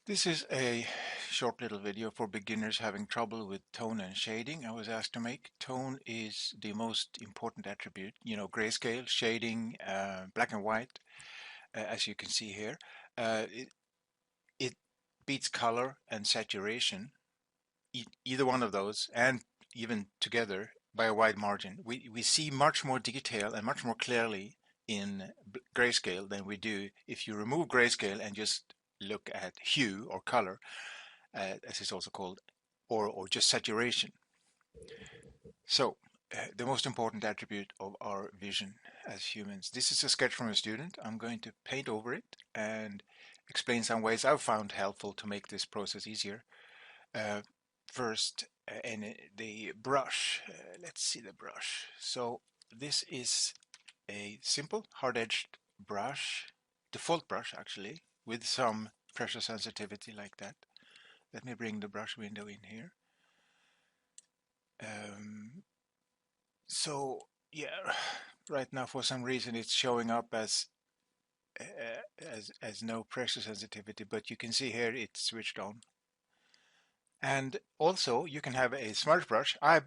This is a short little video for beginners having trouble with tone and shading. I was asked to make. Tone is the most important attribute, grayscale, shading, black and white, as you can see here. It beats color and saturation, either one of those, and even together by a wide margin. We see much more detail and much more clearly in grayscale than we do if you remove grayscale and just look at hue or color, as it's also called, or just saturation. So, the most important attribute of our vision as humans. This is a sketch from a student. I'm going to paint over it and explain some ways I've found helpful to make this process easier. Uh, First, and the brush. Let's see the brush. So this is a simple hard-edged brush, default brush actually, with some pressure sensitivity like that. Let me bring the brush window in here. Um, so yeah, right now for some reason it's showing up as no pressure sensitivity, but you can see here it's switched on. And also you can have a smudge brush. I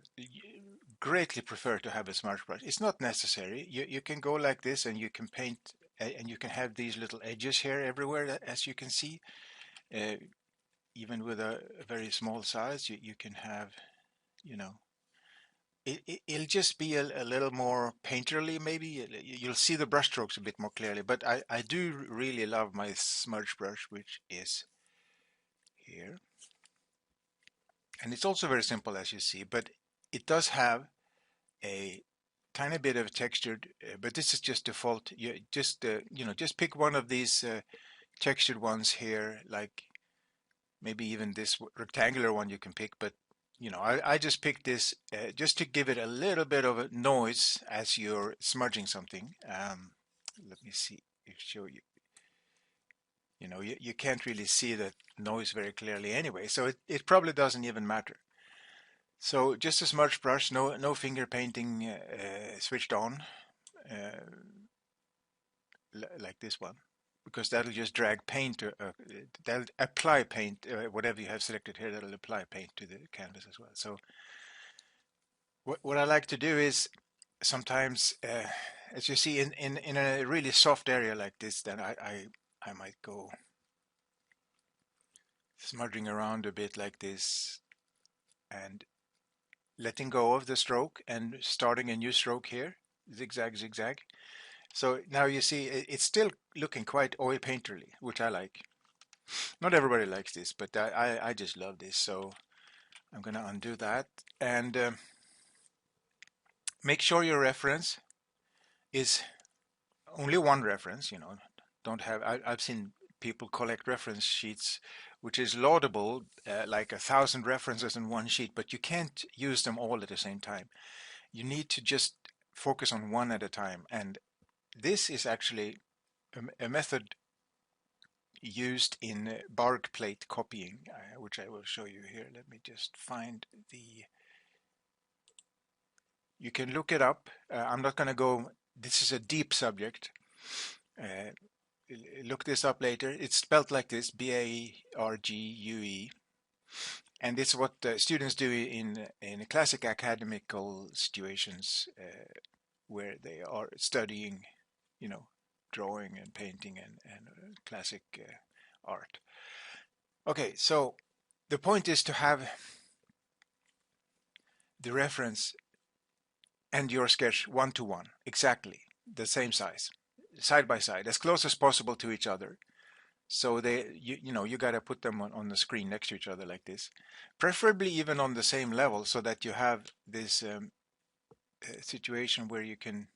greatly prefer to have a smudge brush. It's not necessary. You can go like this and you can paint and you can have these little edges here everywhere, as you can see. Uh, Even with a very small size, you can have, you know, it'll just be a little more painterly, maybe. You'll see the brush strokes a bit more clearly, but I do really love my smudge brush, which is here. And it's also very simple, as you see, but it does have a tiny bit of textured, but this is just default. You just pick one of these textured ones here, like maybe even this rectangular one you can pick, but I just picked this just to give it a little bit of a noise as you're smudging something. Let me see if show you. You can't really see the noise very clearly anyway, so it probably doesn't even matter. So just a smudge brush, no finger painting switched on, uh, like this one, because that'll just drag paint, that'll apply paint, whatever you have selected here, that'll apply paint to the canvas as well. So what I like to do is sometimes, as you see, in a really soft area like this, then I might go smudging around a bit like this and letting go of the stroke and starting a new stroke here, zigzag, zigzag. So now you see it's still looking quite oil painterly, which I like. Not everybody likes this, but I just love this. So I'm going to undo that and make sure your reference is only one reference. Don't have. I've seen people collect reference sheets, which is laudable, like 1,000 references in one sheet, but you can't use them all at the same time. You need to just focus on one at a time. And this is actually a method used in Bargue Plate copying, which I will show you here. Let me just find the. You can look it up. I'm not going to go. This is a deep subject. Uh, Look this up later. It's spelled like this: Bargue, and it's what students do in classic academical situations where they are studying, you know, drawing and painting and classic art. Okay, so the point is to have the reference and your sketch one to one, exactly the same size, side by side, as close as possible to each other. So you got to put them on the screen next to each other like this, preferably even on the same level, so that you have this situation where you can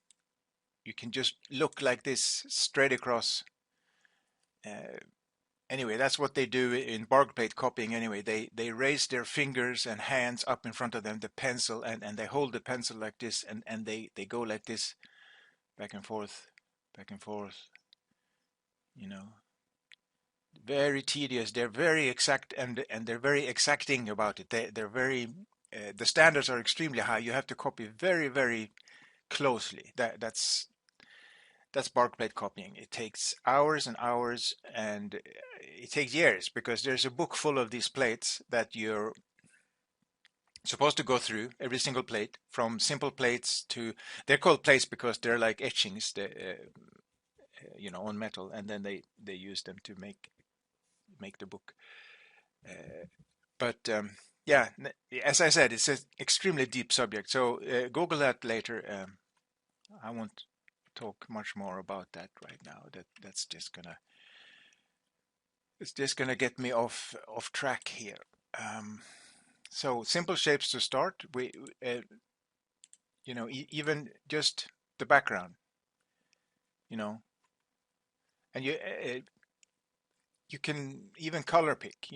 just look like this straight across. Uh, Anyway, that's what they do in Bargue Plate copying. Anyway, they raise their fingers and hands up in front of them, the pencil, and they hold the pencil like this, and they go like this, back and forth, back and forth. You know, very tedious. They're very exact, and they're very exacting about it. They're very the standards are extremely high. You have to copy very closely. That's That's Bargue Plate copying. It takes hours and hours, and it takes years because there's a book full of these plates that you're supposed to go through every single plate, from simple plates to, they're called plates because they're like etchings, on metal, and then they use them to make the book. But yeah, as I said, it's an extremely deep subject. So Google that later. I won't talk much more about that right now. That's just gonna it's just gonna get me off track here. Um, so simple shapes to start. Even just the background, you know, and you can even color pick,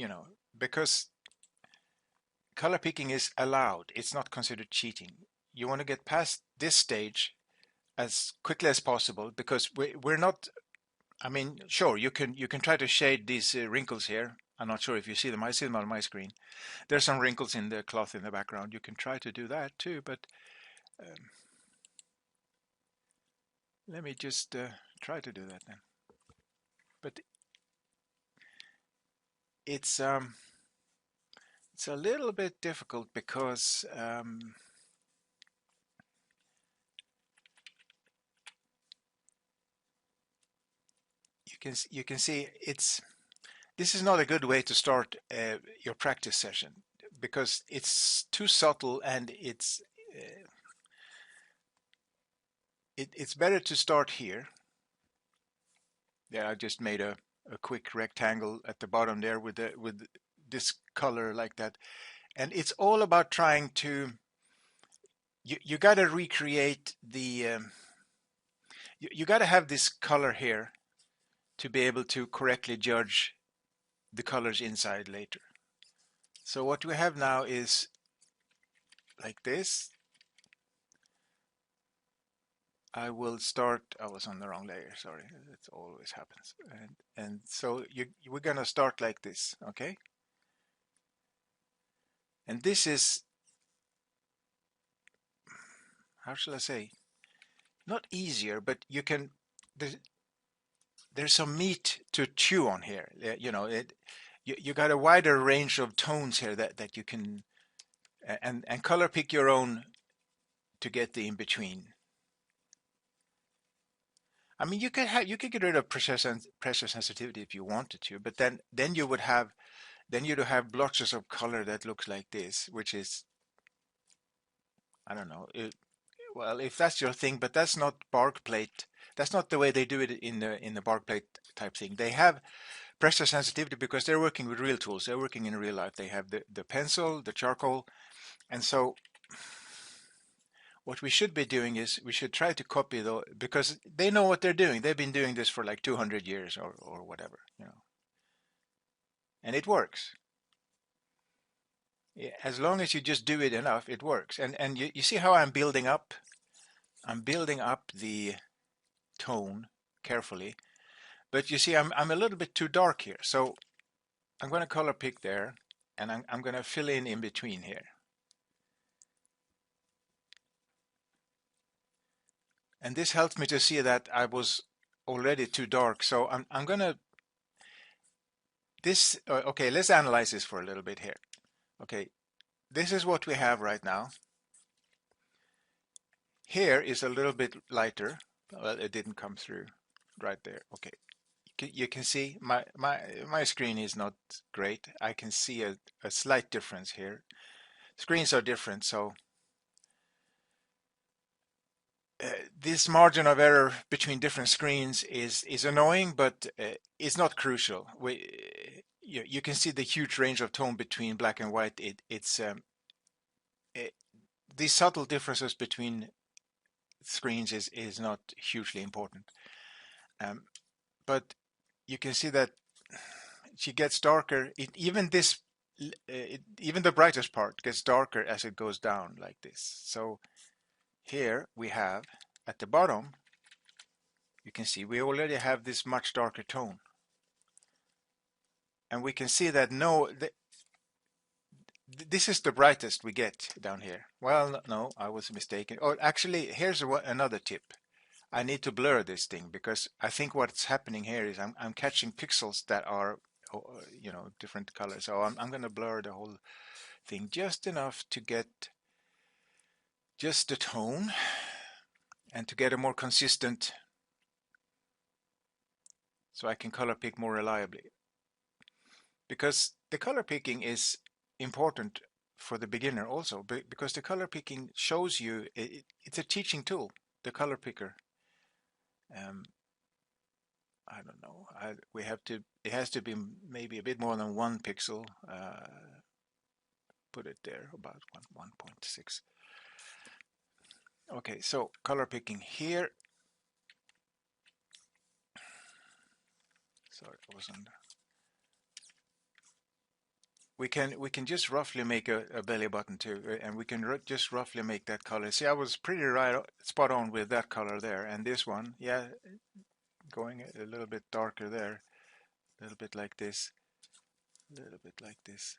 because color picking is allowed. It's not considered cheating. You want to get past this stage as quickly as possible because we're not. I mean, sure, you can try to shade these wrinkles here. I'm not sure if you see them. I see them on my screen. There's some wrinkles in the cloth in the background. You can try to do that too, but let me just try to do that then. But it's it's a little bit difficult because you can see this is not a good way to start your practice session because it's too subtle and it's better to start here. Yeah, I just made a quick rectangle at the bottom there with this color like that, and it's all about trying to you got to recreate the you got to have this color here to be able to correctly judge the colors inside later. So what we have now is like this. I will start. I was on the wrong layer. Sorry, it always happens. And so we're gonna start like this, okay? And this is, how shall I say, not easier, but you can. There's, there's some meat to chew on here. You got a wider range of tones here that you can and color pick your own to get the in between. I mean, you could get rid of pressure sensitivity if you wanted to, but then you'd have blotches of color that looks like this, which is, I don't know. Well, if that's your thing, but that's not Bargue Plate. That's not the way they do it in the Bargue Plate type thing. They have pressure sensitivity because they're working with real tools. They're working in real life. They have the pencil, the charcoal, and so what we should be doing is we should try to copy though because they know what they're doing. They've been doing this for like 200 years or whatever, and it works. As long as you just do it enough, it works. And you see how I'm building up? I'm building up the tone carefully. But you see, I'm a little bit too dark here. So I'm going to color pick there, and I'm going to fill in between here. And this helps me to see that I was already too dark. So I'm going to, okay, let's analyze this for a little bit here. Okay, this is what we have right now. Here is a little bit lighter. Well, it didn't come through right there. Okay, you can see my screen is not great. I can see a slight difference here. Screens are different, so this margin of error between different screens is annoying, but it's not crucial. You can see the huge range of tone between black and white. These subtle differences between screens is not hugely important. But you can see that she gets darker. Even the brightest part gets darker as it goes down like this. So here we have at the bottom, you can see we already have this much darker tone. And we can see that this is the brightest we get down here. Well, no, I was mistaken. Oh, actually, here's another tip. I need to blur this thing because I think what's happening here is I'm catching pixels that are different colors. So I'm going to blur the whole thing just enough to get just the tone and to get a more consistent, so I can color pick more reliably. Because the color picking is important for the beginner also, because the color picking shows you, it's a teaching tool, the color picker. Um, I don't know. We have to. It has to be maybe a bit more than 1 pixel. Put it there about 1.6. Okay, so color picking here. Sorry, it wasn't. We can just roughly make a belly button too, and we can just roughly make that color. See, I was pretty right spot on with that color there, and this one, yeah, going a little bit darker there, a little bit like this, a little bit like this.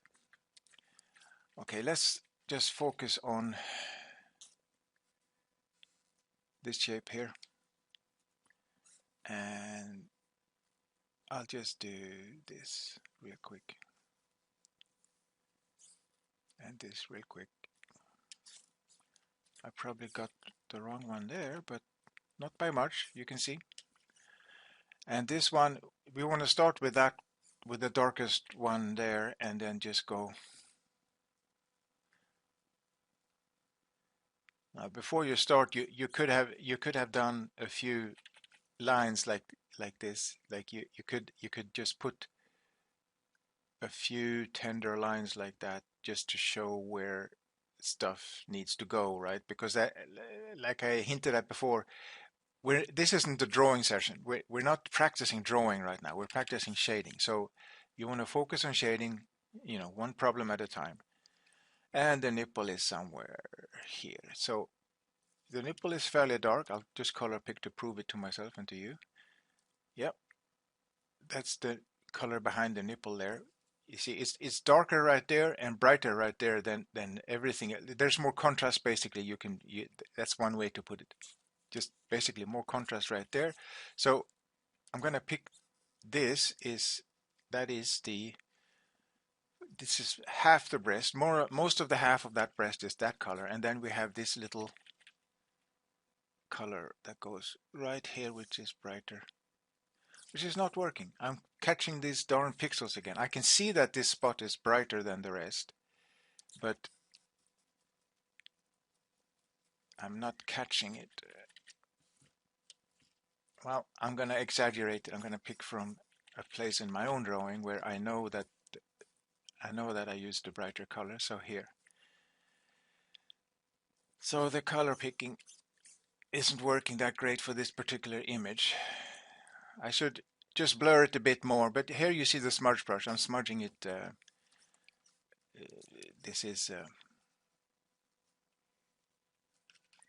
Okay, let's just focus on this shape here, and I'll just do this real quick, and this real quick. I probably got the wrong one there, but not by much, you can see. And this one, we want to start with that, with the darkest one there, and then just go. Now, before you start, you could have done a few lines like this. Like you could just put a few tender lines like that just to show where stuff needs to go, right? Because that, like I hinted at before, this isn't a drawing session. We're not practicing drawing right now. We're practicing shading. So you want to focus on shading, one problem at a time. And the nipple is somewhere here. So the nipple is fairly dark. I'll just color pick to prove it to myself and to you. Yep, that's the color behind the nipple there. You see, it's darker right there and brighter right there than everything. There's more contrast basically. That's one way to put it. Just basically more contrast right there. So I'm gonna pick that is this is half the breast. Most of the half of that breast is that color, and then we have this little color that goes right here, which is brighter, which is not working. I'm catching these darn pixels again. I can see that this spot is brighter than the rest, but I'm not catching it. Well, I'm going to exaggerate it. I'm going to pick from a place in my own drawing where I know that I used the brighter color. So here. So the color picking isn't working that great for this particular image. I should just blur it a bit more, but here you see the smudge brush. I'm smudging it. This is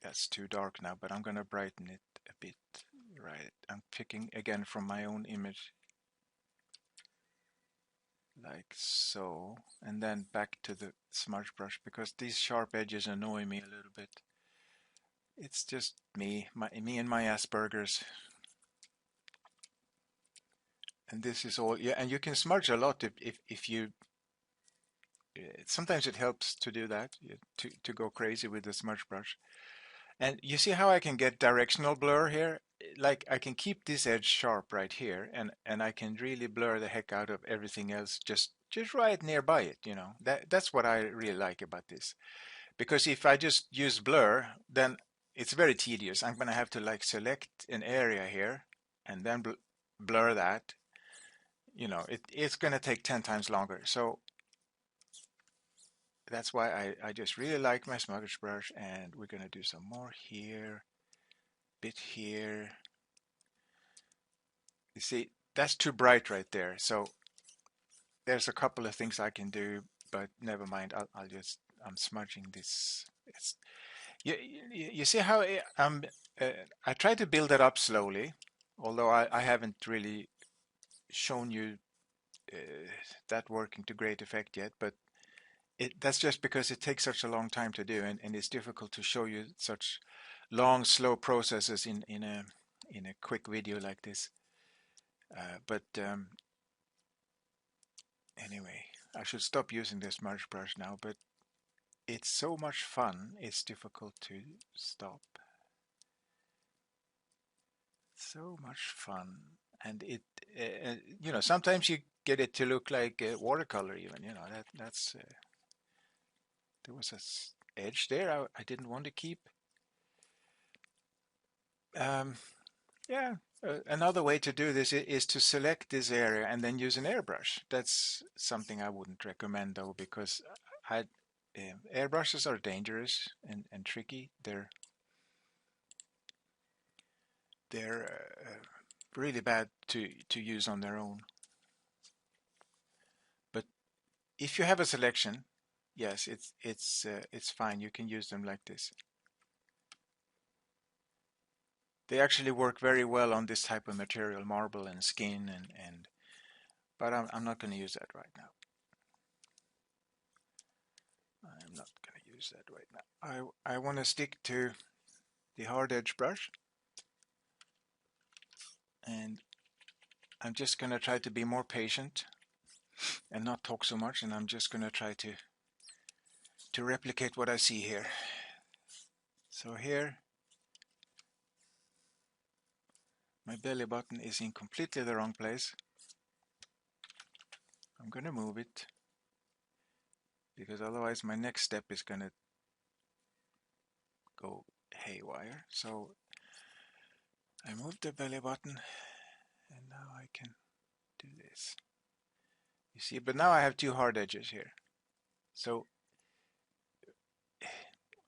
that's too dark now, but I'm going to brighten it a bit. Right, I'm picking again from my own image, like so, and then back to the smudge brush because these sharp edges annoy me a little bit. It's just me and my Asperger's. And this is all, yeah, and you can smudge a lot if you, sometimes it helps to do that, to go crazy with the smudge brush. And you see how I can get directional blur here? Like I can keep this edge sharp right here, and I can really blur the heck out of everything else just right nearby it, That's what I really like about this. Because if I just use blur, then it's very tedious. I'm gonna have to like select an area here and then blur that. It's gonna take 10 times longer. So that's why I just really like my smudge brush, and we're gonna do some more here. Bit here. You see, that's too bright right there. So there's a couple of things I can do, but never mind. I'm smudging this. You see how I try to build it up slowly, although I haven't really shown you that working to great effect yet, but that's just because it takes such a long time to do, and it's difficult to show you such long, slow processes in a quick video like this. But anyway, I should stop using this merge brush now. But it's so much fun. It's difficult to stop. So much fun, and it you know, sometimes you get it to look like watercolor even. You know, that's there was a edge there I didn't want to keep. Um, yeah, another way to do this is to select this area and then use an airbrush. That's something I wouldn't recommend though, because I airbrushes are dangerous and tricky. They're really bad to use on their own. But if you have a selection, yes, it's fine. You can use them like this. They actually work very well on this type of material, marble and skin, and but I'm not going to use that right now. I'm not going to use that right now. I want to stick to the hard edge brush, and I'm just going to try to be more patient and not talk so much, and I'm just going to try to replicate what I see here. So here my belly button is in completely the wrong place. I'm going to move it, because otherwise my next step is going to go haywire. So I moved the belly button, and now I can do this. You see, but now I have two hard edges here. So,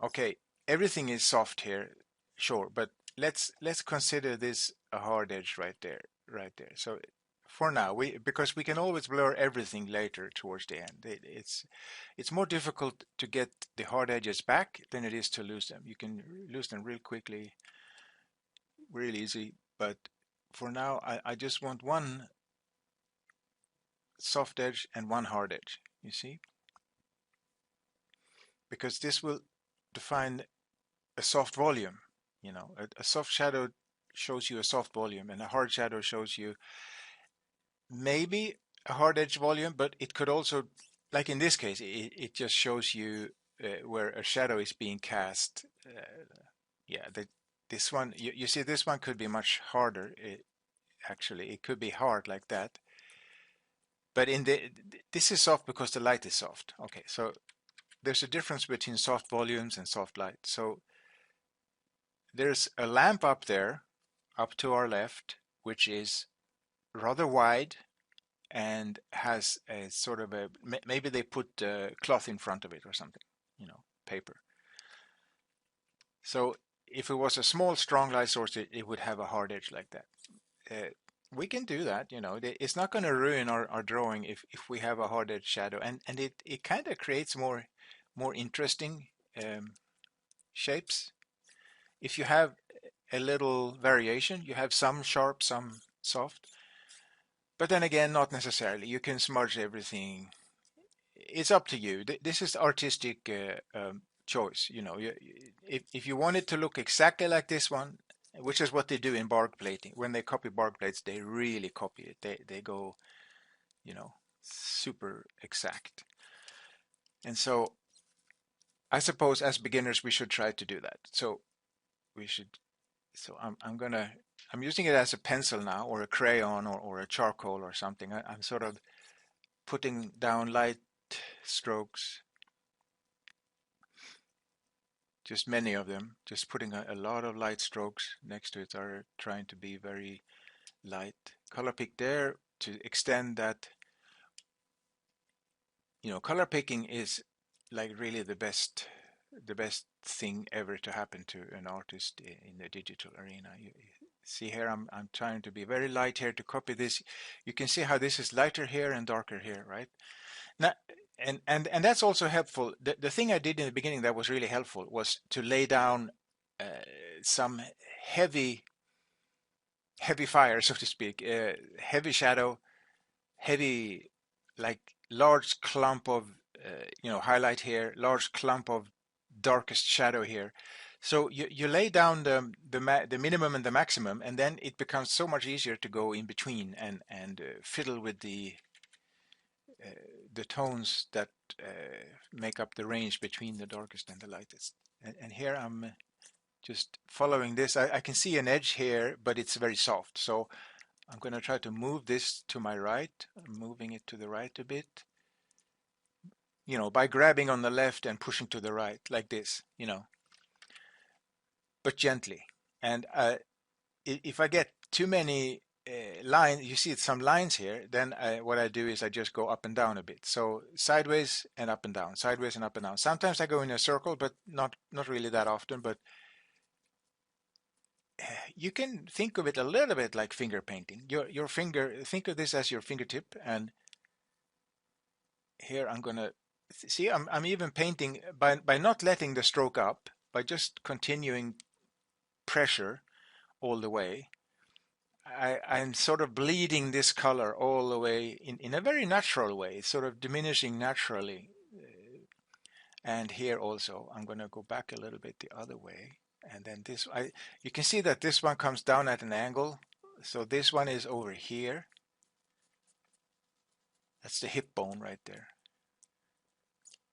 okay, everything is soft here, sure, but let's consider this a hard edge right there, right there. So for now, because we can always blur everything later towards the end. It's more difficult to get the hard edges back than it is to lose them. You can lose them real quickly, real easy, but for now, I just want one soft edge and one hard edge, you see? Because this will define a soft volume. You know, a soft shadow shows you a soft volume, and a hard shadow shows you maybe a hard edge volume, but it could also, like in this case, it just shows you where a shadow is being cast. Yeah, this one, you see, this one could be much harder. Actually, it could be hard like that. But this is soft because the light is soft. Okay, so there's a difference between soft volumes and soft light. So there's a lamp up there, up to our left, which is rather wide and has a sort of a, maybe they put cloth in front of it or something, you know, paper. So if it was a small strong light source, it would have a hard edge like that. We can do that, you know. It's not going to ruin our drawing if we have a hard edge shadow, and it kind of creates more interesting shapes. If you have a little variation, you have some sharp, some soft, but then again, not necessarily. You can smudge everything. It's up to you. This is artistic choice. You know, if you want it to look exactly like this one, which is what they do in Bargue plating. When they copy Bargue plates, they really copy it. They go, you know, super exact. And so I suppose as beginners we should try to do that. So we should. So I'm using it as a pencil now, or a crayon, or a charcoal or something. I'm sort of putting down light strokes, just many of them, just putting a lot of light strokes next to it, are trying to be very light. Color pick there to extend that. You know, color picking is like really the best thing ever to happen to an artist in the digital arena. You see here, I'm trying to be very light here to copy this. You can see how this is lighter here and darker here, right? Now, and that's also helpful. The thing I did in the beginning that was really helpful was to lay down uh, some heavy fire, so to speak, heavy shadow, heavy, like large clump of highlight here, large clump of darkest shadow here. So you lay down the minimum and the maximum, and then it becomes so much easier to go in between and fiddle with uh, the tones that make up the range between the darkest and the lightest. And here I'm just following this. I can see an edge here, but it's very soft. So I'm going to try to move this to my right. I'm moving it to the right a bit, by grabbing on the left and pushing to the right like this, but gently. And if I get too many lines, you see some lines here, then what I do is I just go up and down a bit. So sideways and up and down, sideways and up and down. Sometimes I go in a circle, but not really that often. But you can think of it a little bit like finger painting. Your finger, think of this as your fingertip, and here I'm gonna see. I'm even painting by not letting the stroke up, by just continuing pressure all the way. I'm sort of bleeding this color all the way in a very natural way, sort of diminishing naturally. And here also, I'm going to go back a little bit the other way. And then you can see that this one comes down at an angle. So this one is over here. That's the hip bone right there.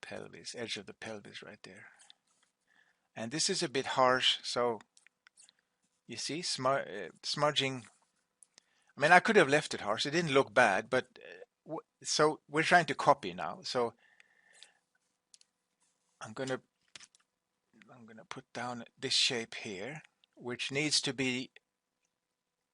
Pelvis, edge of the pelvis right there. And this is a bit harsh. So you see, smudging. I mean, I could have left it harsh. It didn't look bad, but so we're trying to copy now. So I'm gonna put down this shape here, which needs to be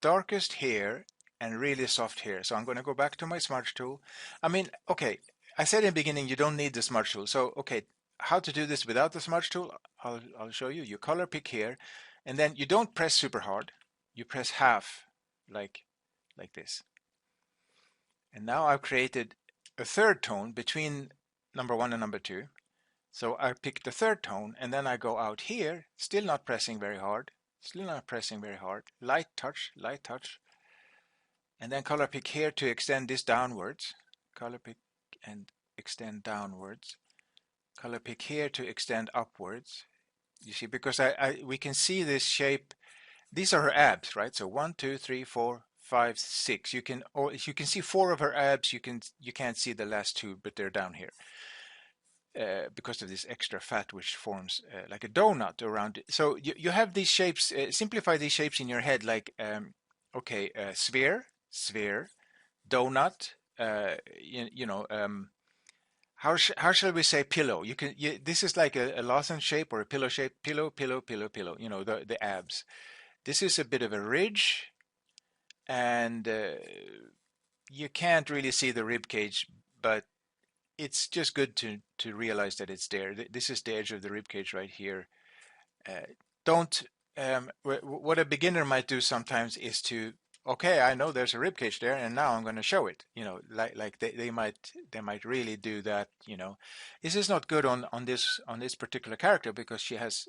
darkest here and really soft here. So I'm going to go back to my smudge tool. I mean, okay, I said in the beginning you don't need the smudge tool. So okay, how to do this without the smudge tool? I'll show you. You color pick here, and then you don't press super hard. You press half, like this. And now I've created a third tone between number 1 and number 2. So I pick the third tone, and then I go out here, still not pressing very hard, light touch, and then color pick here to extend this downwards, color pick and extend downwards, color pick here to extend upwards. You see, because we can see this shape. These are her abs, right? So 1, 2, 3, 4, 5, 6. You can see 4 of her abs. You can't see the last 2, but they're down here. Because of this extra fat which forms like a donut around it. So you have these shapes, simplify these shapes in your head like, sphere, donut, how shall we say pillow? This is like a lozenge shape or a pillow shape, pillow, the abs. This is a bit of a ridge, and you can't really see the rib cage, but it's just good to realize that it's there. This is the edge of the rib cage right here. Don't what a beginner might do sometimes is to, okay, I know there's a rib cage there, and now I'm going to show it. Like they might really do that. This is not good on this particular character because she has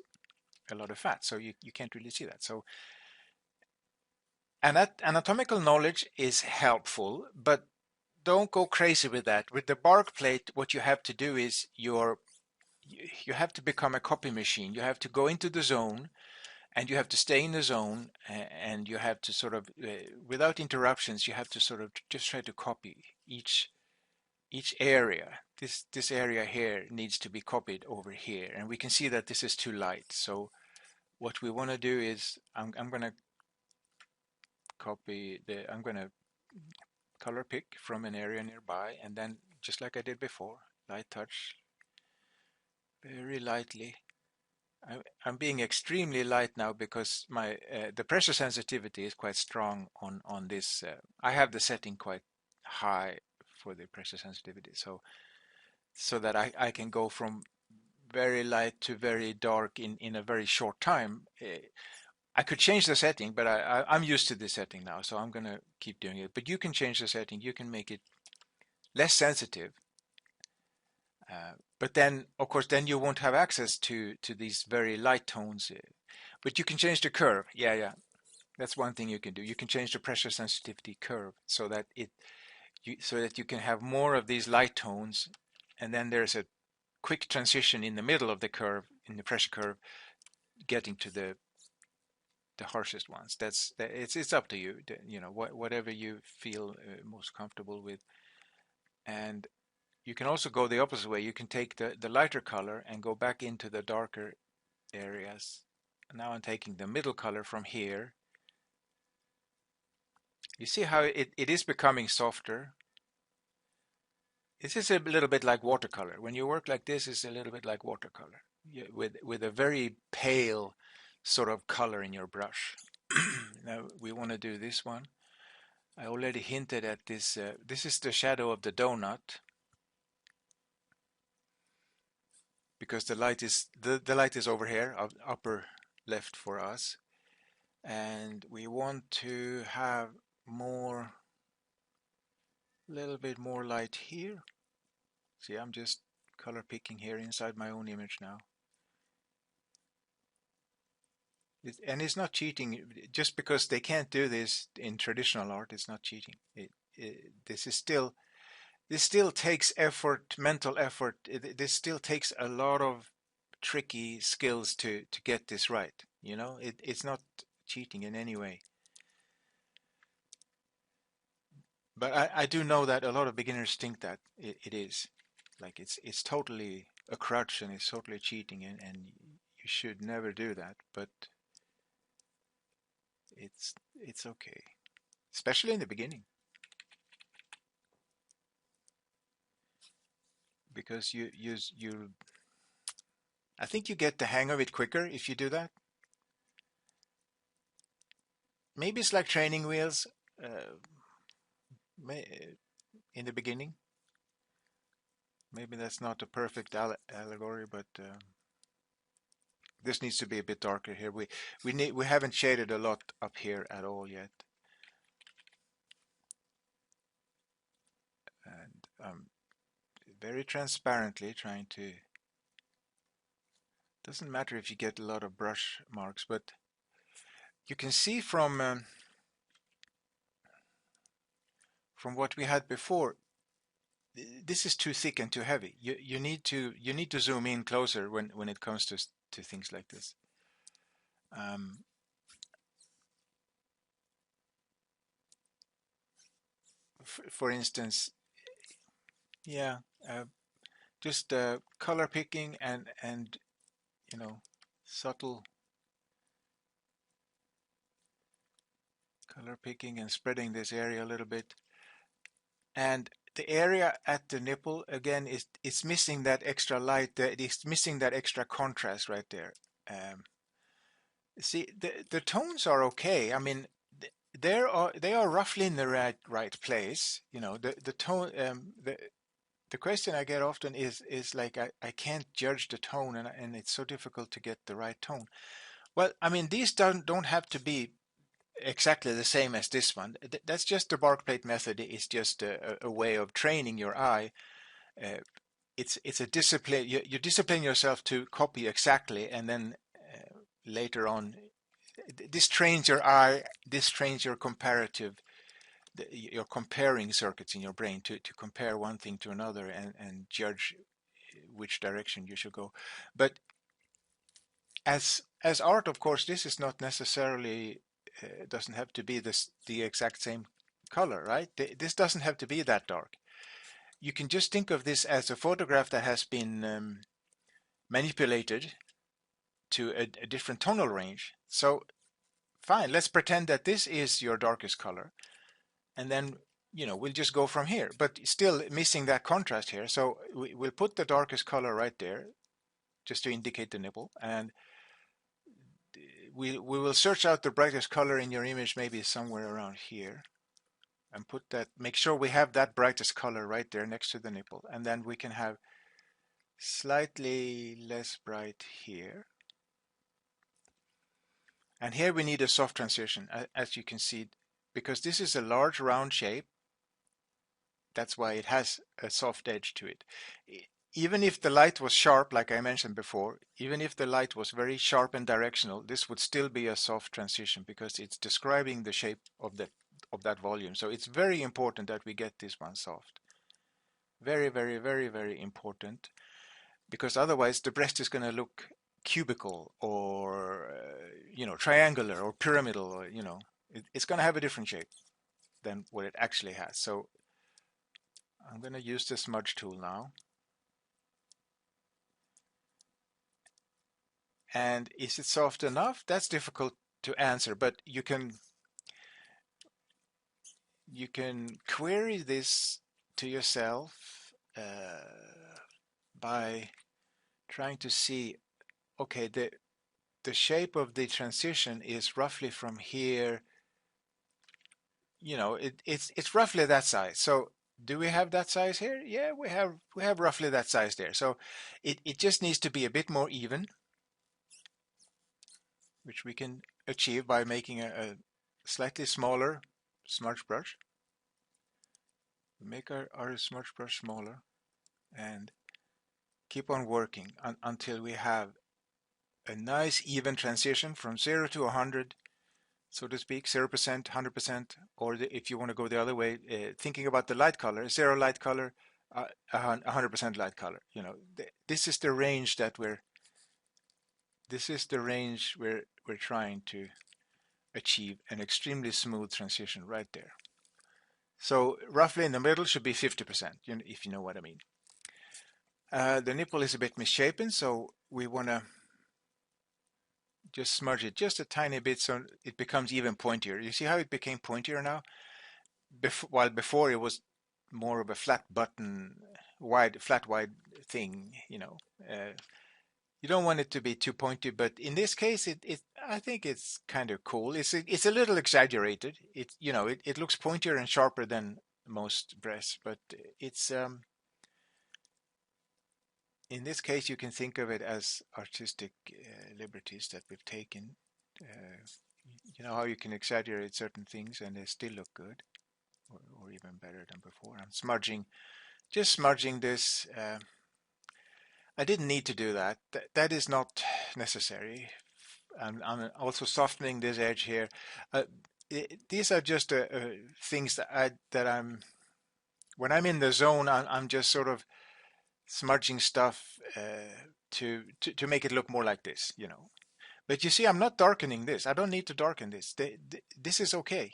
a lot of fat, so you can't really see that. So anatomical knowledge is helpful, but don't go crazy with that. With the Bargue Plate, what you have to do is you have to become a copy machine. You have to go into the zone, and you have to stay in the zone, and you have to sort of, without interruptions, you have to sort of just try to copy each area. This area here needs to be copied over here, and we can see that this is too light. So what we want to do is I'm going to I'm going to color pick from an area nearby, and then just like I did before, light touch, very lightly. I'm being extremely light now because my the pressure sensitivity is quite strong on this. I have the setting quite high for the pressure sensitivity, so that I can go from very light to very dark in a very short time. I could change the setting, but I'm used to this setting now, so I'm gonna keep doing it. But you can change the setting. You can make it less sensitive. But then, of course, then you won't have access to these very light tones. But you can change the curve. Yeah. That's one thing you can do. You can change the pressure sensitivity curve so that you can have more of these light tones, and then there's a quick transition in the middle of the curve, in the pressure curve, getting to the harshest ones. It's up to you. You know, whatever you feel most comfortable with. And you can also go the opposite way. You can take the lighter color and go back into the darker areas. Now I'm taking the middle color from here. You see how it is becoming softer. This is a little bit like watercolor. When you work like this, it's a little bit like watercolor, with a very pale sort of color in your brush. Now we want to do this one. I already hinted at this. This is the shadow of the donut, because the light is over here, upper left for us, and we want to have more, little bit more light here. See, I'm just color picking here inside my own image now. And it's not cheating. Just because they can't do this in traditional art, it's not cheating. This still takes effort, mental effort. This still takes a lot of tricky skills to get this right. You know, it's not cheating in any way. But I do know that a lot of beginners think that it is. Like it's totally a crutch and it's totally cheating, and you should never do that. But it's okay, especially in the beginning, because you I think you get the hang of it quicker if you do that. Maybe it's like training wheels uh, in the beginning. Maybe that's not a perfect allegory, but this needs to be a bit darker here. We haven't shaded a lot up here at all yet, and very transparently trying to. Doesn't matter if you get a lot of brush marks, but you can see from what we had before, this is too thick and too heavy. You need to zoom in closer when it comes to things like this. Um, for instance, yeah, uh, just color picking and you know, subtle color picking and spreading this area a little bit. And the area at the nipple again is it's missing that extra light. It's missing that extra contrast right there. Um, See, the tones are okay. I mean, they are roughly in the right place. You know, the tone. The question I get often is like I can't judge the tone, and it's so difficult to get the right tone. Well, I mean, these don't have to be exactly the same as this one. That's just the Bargue Plate method. It's just a way of training your eye. Uh, it's a discipline. You discipline yourself to copy exactly, and then later on, this trains your eye. This trains your comparative, your comparing circuits in your brain to compare one thing to another and judge which direction you should go. But as art, of course, this is not necessarily doesn't have to be the exact same color, right? This doesn't have to be that dark. You can just think of this as a photograph that has been manipulated to a different tonal range. So fine, let's pretend that this is your darkest color, and then we'll just go from here, but still missing that contrast here. So we'll put the darkest color right there just to indicate the nipple, and we will search out the brightest color in your image, maybe somewhere around here, and put that, make sure we have that brightest color right there next to the nipple, and then we can have slightly less bright here. And here we need a soft transition, as you can see, because this is a large round shape. That's why it has a soft edge to it. Even if the light was sharp, like I mentioned before, even if the light was very sharp and directional, this would still be a soft transition because it's describing the shape of that volume. So it's very important that we get this one soft. Very, very, very, very important, because otherwise the breast is going to look cubical or triangular or pyramidal, or it's going to have a different shape than what it actually has. So I'm going to use the smudge tool now. And is it soft enough? That's difficult to answer, but you can query this to yourself by trying to see, okay, the shape of the transition is roughly from here. It's roughly that size. So do we have that size here? Yeah, we have roughly that size there. So it just needs to be a bit more even, which we can achieve by making a slightly smaller smudge brush. Make our smudge brush smaller and keep on working until we have a nice even transition from 0 to 100, so to speak, 0%, 100%, or if you want to go the other way, thinking about the light color, 0 light color, 100% light color. This is the range we're trying to achieve an extremely smooth transition right there. So roughly in the middle should be 50%, if you know what I mean. The nipple is a bit misshapen, so we want to just smudge it just a tiny bit so it becomes even pointier. You see how it became pointier now? While before it was more of a flat button, flat wide thing, you don't want it to be too pointy, but in this case, I think it's kind of cool. It's a little exaggerated. It looks pointier and sharper than most breasts, but it's in this case, you can think of it as artistic liberties that we've taken. You know how you can exaggerate certain things and they still look good, or even better than before. I'm just smudging this. I didn't need to do that. That is not necessary. I'm also softening this edge here. These are just things that I'm when I'm in the zone. I'm just sort of smudging stuff to make it look more like this, But you see, I'm not darkening this. I don't need to darken this. This is okay,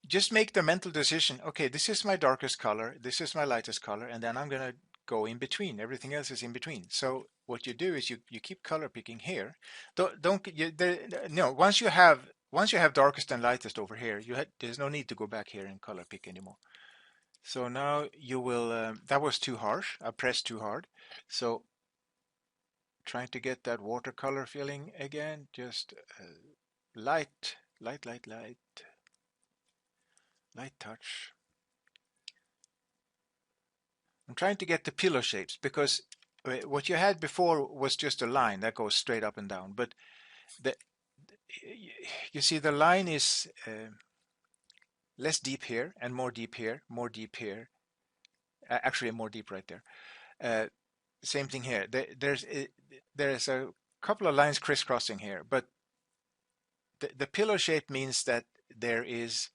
Just make the mental decision. Okay, this is my darkest color. This is my lightest color, and then I'm gonna go in between. Everything else is in between. So what you do is you keep color picking here. Don't you, there, no. Once you have darkest and lightest over here, there's no need to go back here and color pick anymore. So now you will, that was too harsh. I pressed too hard. So trying to get that watercolor feeling again, just light, light, light, light, light touch. I'm trying to get the pillow shapes because what you had before was just a line that goes straight up and down. But the, you see the line is less deep here and more deep here, more deep here. Actually, more deep right there. Same thing here. There's a couple of lines crisscrossing here, but the pillow shape means that there is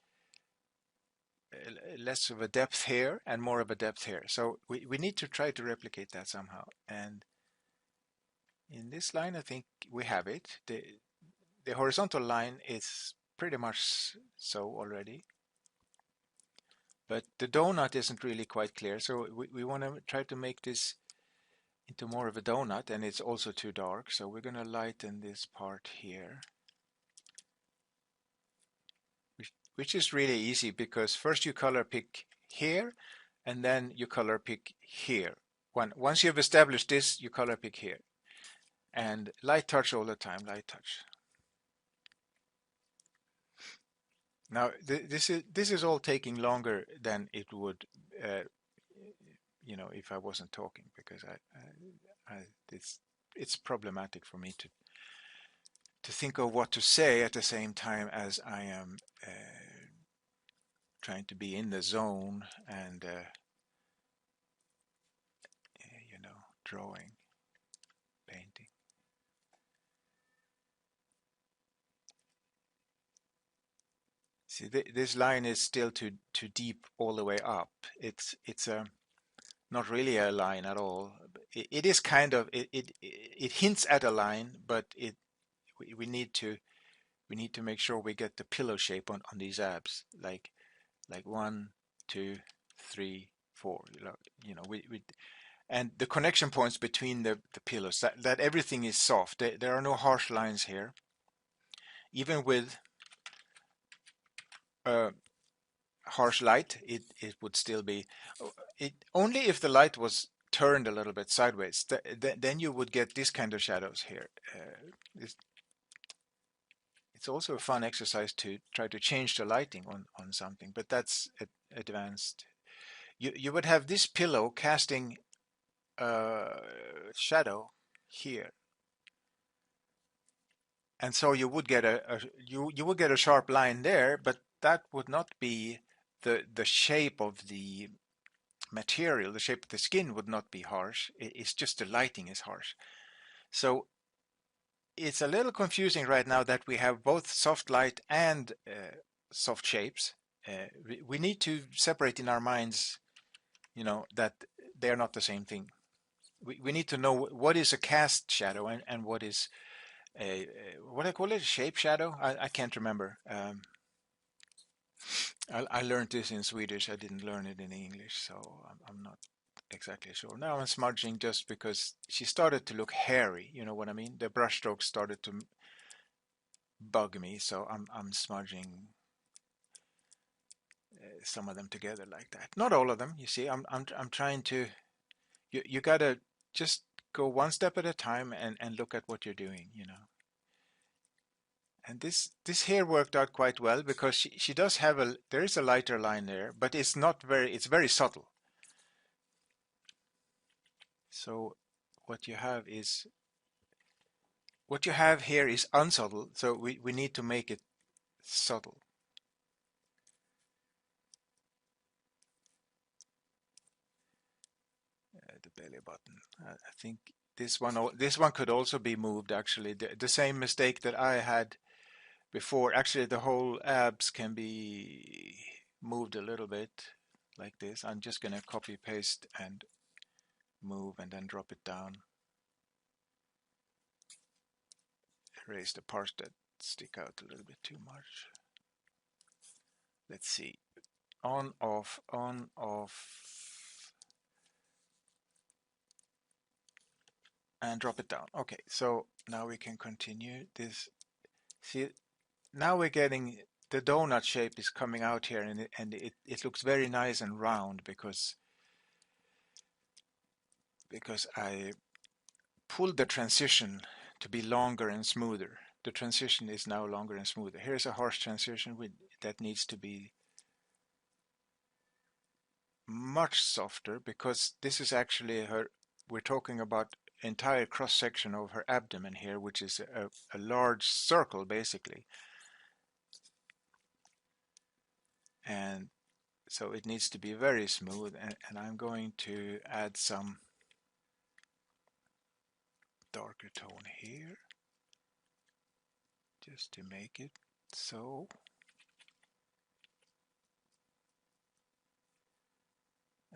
less of a depth here and more of a depth here. So we need to try to replicate that somehow. And in this line, I think we have it. The horizontal line is pretty much so already. But the donut isn't really quite clear. So we want to try to make this into more of a donut, and it's also too dark. So we're going to lighten this part here. Which is really easy because first you color pick here and then you color pick here. Once you've established this, you color pick here. And light touch all the time, light touch. Now this is all taking longer than it would, if I wasn't talking, because it's problematic for me to think of what to say at the same time as I am trying to be in the zone and drawing, painting. See, this line is still too deep all the way up. It's not really a line at all. It is kind of it hints at a line, but we need to make sure we get the pillow shape on these abs, like one, two, three, four. We and the connection points between the pillows, that everything is soft. There are no harsh lines here, even with uh, harsh light. It would still be it only if the light was turned a little bit sideways. Then you would get this kind of shadows here. It's, it's also a fun exercise to try to change the lighting on something, but that's advanced. You would have this pillow casting shadow here, and so you would get you would get a sharp line there, but that would not be the shape of the material. The shape of the skin would not be harsh. It's just the lighting is harsh. So it's a little confusing right now that we have both soft light and soft shapes. We need to separate in our minds, that they are not the same thing. We need to know what is a cast shadow and what is what I call it, a shape shadow. I can't remember. I learned this in Swedish. I didn't learn it in English, so I'm not exactly sure. Now I'm smudging just because she started to look hairy. You know what I mean? The brushstrokes started to bug me, so I'm smudging some of them together like that. Not all of them. You see, I'm trying to. You gotta just go one step at a time and look at what you're doing. And this here worked out quite well because she does have there is a lighter line there, but it's very subtle. So what you have is what you have here is unsubtle, so we need to make it subtle. The belly button. I think this one could also be moved actually. The same mistake that I had before. Actually, the whole abs can be moved a little bit like this. I'm just going to copy paste and move and then drop it down. Erase the parts that stick out a little bit too much. Let's see. On, off, on, off. And drop it down. Okay, so now we can continue this. See, now we're getting the donut shape is coming out here, and it looks very nice and round because I pulled the transition to be longer and smoother. The transition is now longer and smoother. Here's a harsh transition that needs to be much softer because this is actually we're talking about entire cross section of her abdomen here, which is a large circle basically. And so it needs to be very smooth, and I'm going to add some darker tone here just to make it so.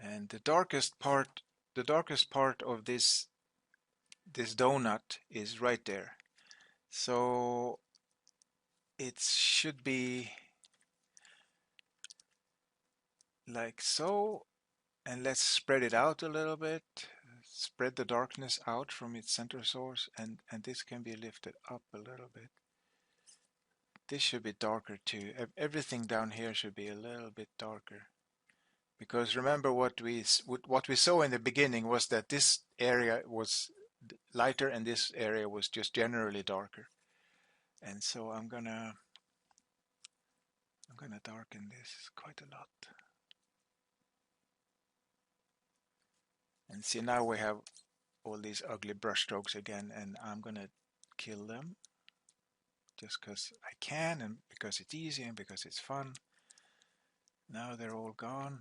And the darkest part of this donut is right there. So it should be like so, and let's spread it out a little bit. Spread the darkness out from its center source, and this can be lifted up a little bit. This should be darker too. Everything down here should be a little bit darker. Because remember what we saw in the beginning was that this area was lighter and this area was just generally darker. And so I'm gonna darken this quite a lot. And see, now we have all these ugly brush strokes again, and I'm gonna kill them just because I can and because it's easy and because it's fun. Now they're all gone.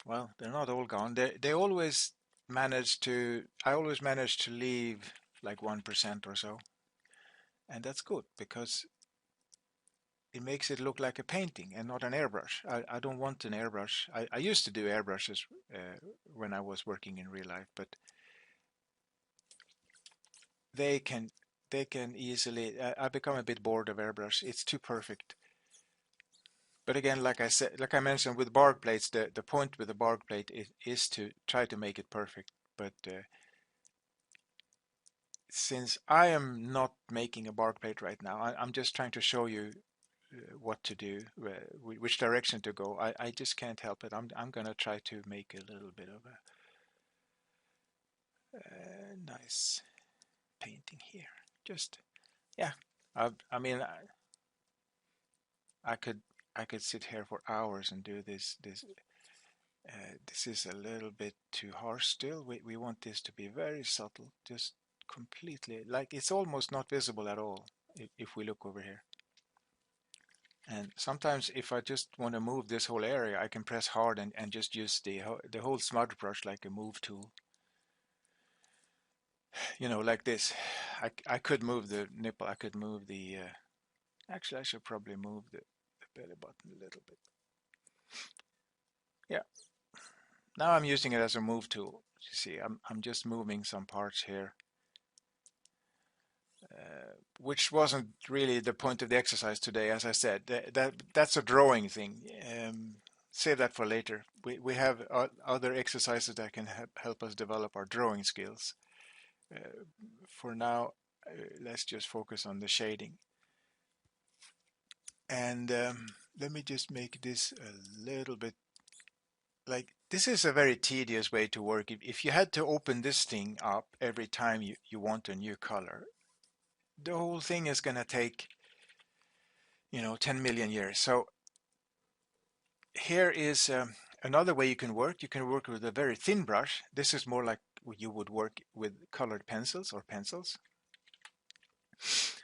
Well, they're not all gone. They always I always manage to leave like 1% or so. And that's good because it makes it look like a painting and not an airbrush. I don't want an airbrush. I used to do airbrushes when I was working in real life, but they can they can easily. I become a bit bored of airbrush. It's too perfect. But again, like I said, like I mentioned with Bargue plates, the point with the Bargue plate is to try to make it perfect. But since I am not making a Bargue plate right now, I'm just trying to show you what to do, which direction to go. I just can't help it. I'm gonna try to make a little bit of a nice painting here. Just yeah. I mean, I could I could sit here for hours and do this. This is a little bit too harsh still. We want this to be very subtle, just completely, like it's almost not visible at all if we look over here. And sometimes if I just want to move this whole area, I can press hard and just use the whole smudge brush like a move tool. You know, like this. I could move the nipple. I could move the. Actually, I should probably move the belly button a little bit. Yeah. Now I'm using it as a move tool. You see, I'm just moving some parts here, which wasn't really the point of the exercise today. As I said, that's a drawing thing. Save that for later. We have other exercises that can help us develop our drawing skills. For now, let's just focus on the shading. And let me just make this a little bit like this is a very tedious way to work. If you had to open this thing up every time you want a new color, the whole thing is going to take, 10 million years. So here is another way you can work. You can work with a very thin brush. This is more like you would work with colored pencils or pencils.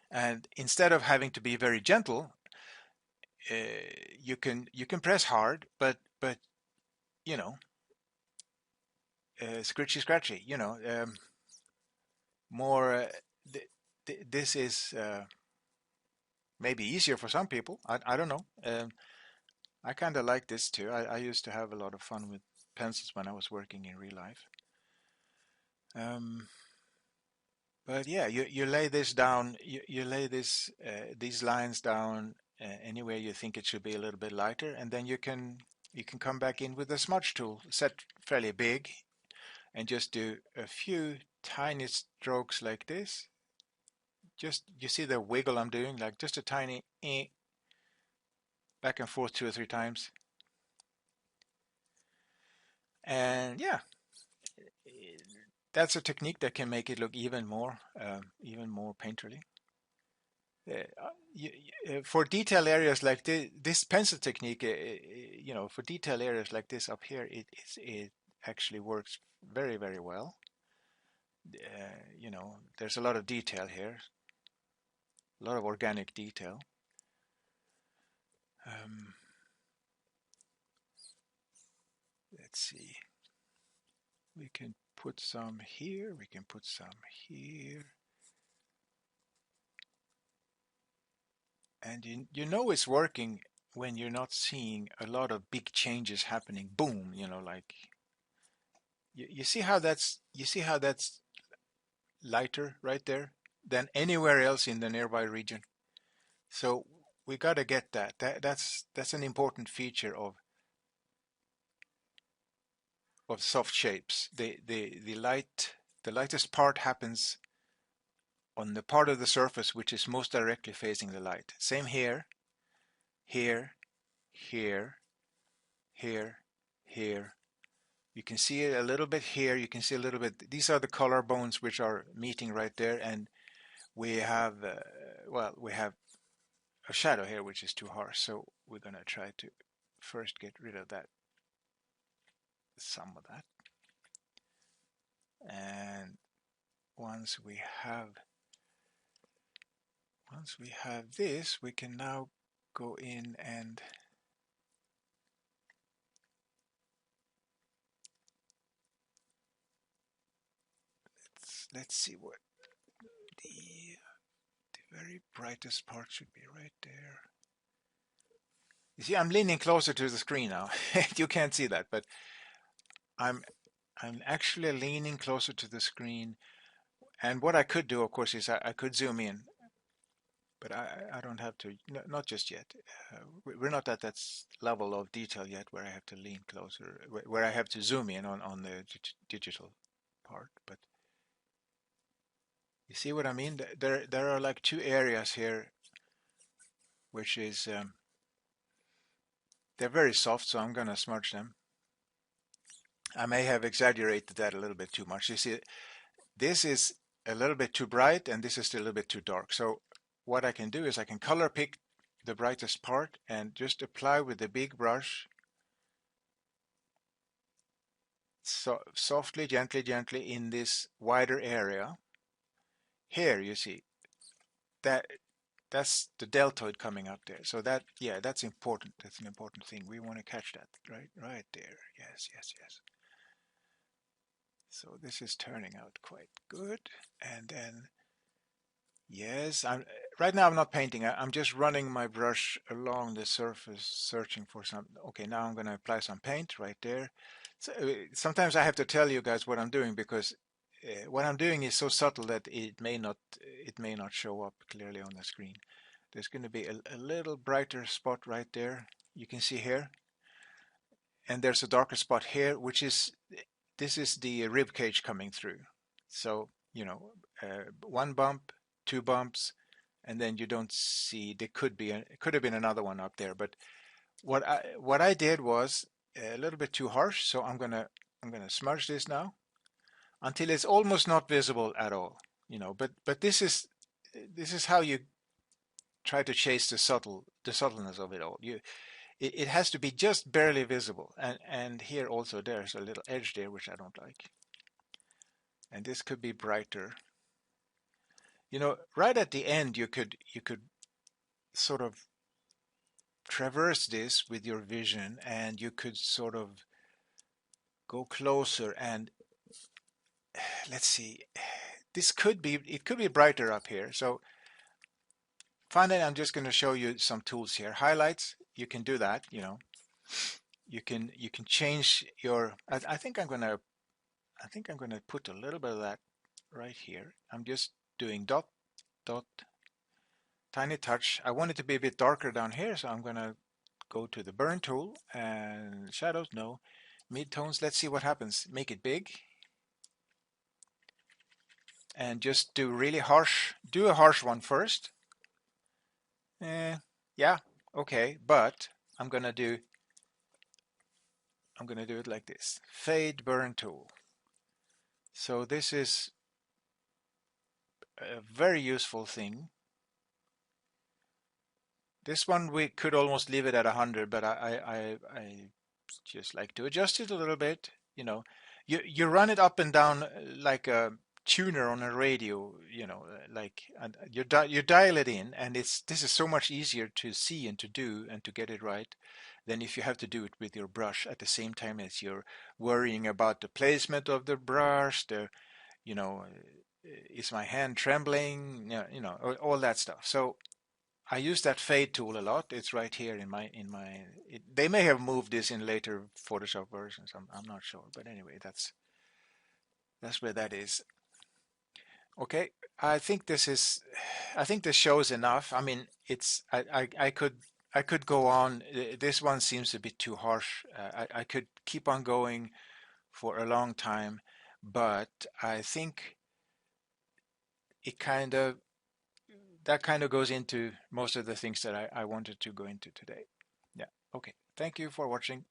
And instead of having to be very gentle, uh, you can press hard, but you know, scritchy scratchy. More. This is maybe easier for some people. I don't know. I kind of like this too. I used to have a lot of fun with pencils when I was working in real life. Um, but yeah, you lay this down. You lay these lines down anywhere you think it should be a little bit lighter, and then you can come back in with a smudge tool set fairly big, and just do a few tiny strokes like this. Just you see the wiggle I'm doing, like just a tiny back and forth 2 or 3 times, and yeah, that's a technique that can make it look even more painterly. For detail areas like this pencil technique, for detail areas like this up here, it actually works very, very well. There's a lot of detail here, a lot of organic detail. Um, let's see. We can put some here. We can put some here. And you know it's working when you're not seeing a lot of big changes happening. Boom, like you see how that's lighter right there than anywhere else in the nearby region. So we got to get that. That's an important feature of soft shapes. The lightest part happens on the part of the surface which is most directly facing the light. Same here, here, here, here, here. You can see it a little bit here. You can see a little bit. These are the color bones which are meeting right there, and we have we have a shadow here which is too harsh. So we're gonna try to first get rid of that, some of that, and once we have this, we can now go in and let's see what the very brightest part should be right there. You see, I'm leaning closer to the screen now. You can't see that, but I'm I'm actually leaning closer to the screen. And what I could do, of course, is I could zoom in, but I don't have to, not just yet. We're not at that level of detail yet where I have to lean closer, where I have to zoom in on the digital part. But you see what I mean? There are like two areas here, which is they're very soft, so I'm gonna smudge them. I may have exaggerated that a little bit too much. You see, this is a little bit too bright, and this is a little bit too dark. So what I can do is I can color pick the brightest part and just apply with the big brush, so softly, gently, gently in this wider area. Here you see that that's the deltoid coming up there. So that, yeah, that's important. That's an important thing. We want to catch that right there. Yes, yes, yes. So this is turning out quite good. And then, yes, right now I'm not painting. I'm just running my brush along the surface, searching for some. Okay, now I'm going to apply some paint right there. So, sometimes I have to tell you guys what I'm doing because what I'm doing is so subtle that it may not show up clearly on the screen. There's going to be a little brighter spot right there. You can see here, and there's a darker spot here, which is this is the rib cage coming through. So one bump, two bumps, and then you don't see. There could have been another one up there. But what I did was a little bit too harsh. So I'm gonna smudge this now until it's almost not visible at all. But this is how you try to chase the subtleness of it all. It has to be just barely visible. And here also there's a little edge there which I don't like. And this could be brighter. Right at the end you could sort of traverse this with your vision, and you could sort of go closer and let's see. It could be brighter up here. So finally I'm just going to show you some tools here. Highlights, you can do that. You can change your. I think I'm gonna put a little bit of that right here. I'm just doing dot dot tiny touch. I want it to be a bit darker down here, so I'm gonna go to the burn tool and shadows, no, midtones. Let's see what happens. Make it big and just do a harsh one first. Yeah, okay, but I'm gonna do it like this. Fade burn tool. So this is a very useful thing. This one we could almost leave it at 100, but I just like to adjust it a little bit. You run it up and down like a tuner on a radio. Like you dial it in, and this is so much easier to see and to do and to get it right than if you have to do it with your brush at the same time as you're worrying about the placement of the brush. You know, is my hand trembling? All that stuff. So I use that fade tool a lot. It's right here they may have moved this in later Photoshop versions. I'm not sure, but anyway, that's where that is. Okay, I think this shows enough. I mean, I could go on. This one seems a bit too harsh. I could keep on going for a long time, but I think it kind of that kind of goes into most of the things that I wanted to go into today. Yeah. Okay. Thank you for watching.